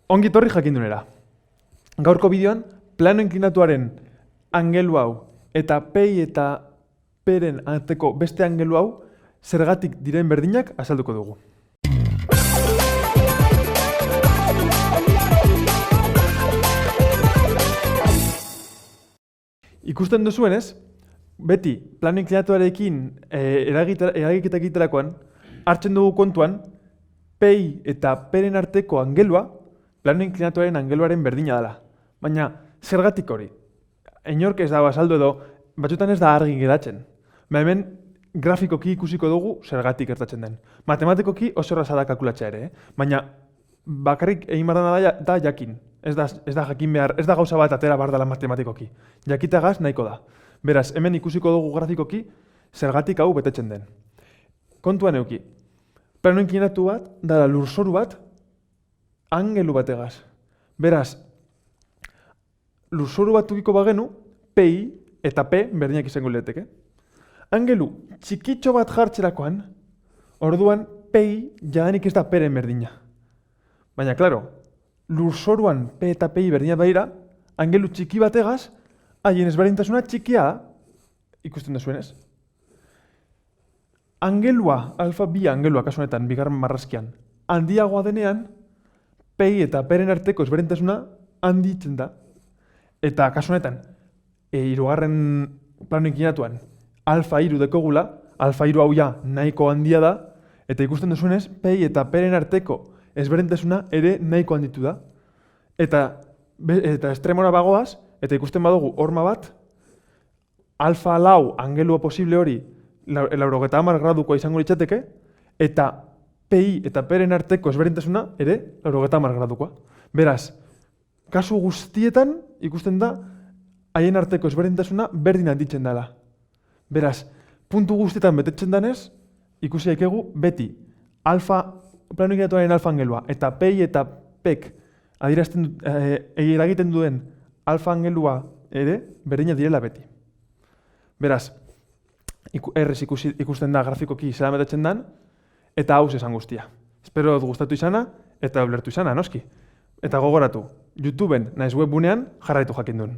Ongi etorri jakindunera. Gaurko bideoan, plano inklinatuaren angelu hau eta pei eta peren arteko beste angelu hau zergatik diren berdinak azalduko dugu. Ikusten duzuenez, beti plano inklinatuarekin eragiketa egiterakoan, hartzen dugu kontuan, pei eta peren arteko angelua plano inklinatuaren angeluaren berdina dela. Baina, zergatik hori? Inork ez dago azaldu edo, batzutan ez da argi geratzen. Hemen grafikoki ikusiko dugu zergatik gertatzen den. Matematikoki oso erraza da kalkulatzea ere, baina bakarrik egin behar da jakin. Ez da jakin behar, ez da gauza bat atera behar dela matematikoki. Jakitagaz nahiko da. Beraz, hemen ikusiko dugu grafikoki zergatik hau betetzen den. Kontuan euki. Plano inklinatu bat, dara lurzoru bat, angelu bategaz. Beraz, lurzoru bat tukiko bagenu, pei eta p berdinak izango lirateke. Angelu txikitxo bat jartzerakoan, orduan pei jadanik ez da peren berdina. Baina, klaro, lurzoruan p eta pei berdina badira, angelu txiki bategaz, haien ezberdintasuna txikia ikusten duzuenez. Angelua, alfa bi angelua kasu honetan, bigarren marrazkian, handiagoa denean, pei eta peren arteko ezberdintasuna handitzen da. Eta kasu honetan, hirugarren plano inklinatuan, alfa hiru dekogula, alfa hiru hau ja nahiko handia da, eta ikusten duzuenez, pei eta peren arteko ezberdintasuna ere nahiko handitu da. Eta estremora bagoaz, eta ikusten badugu horma bat, alfa lau angelua posible hori 90 gradukoa izango litzateke, eta pei eta peren arteko ezberdintasuna ere 90 gradukoa. Beraz, kasu guztietan ikusten da haien arteko ezberdintasuna berdin handitzen dela. Beraz, puntu guztietan betetzen denez, ikusi daikegu beti plano inklinatuaren alfa angelua eta pei eta pek eragiten duen alfa angelua ere berdina direla beti. Beraz, errez ikusten da grafikoki zela betetzen den, eta hau esan guztia. Espero dut gustatu izana eta ulertu izana, noski. Eta gogoratu, YouTubeen naiz webgunean jarraitu jakindun.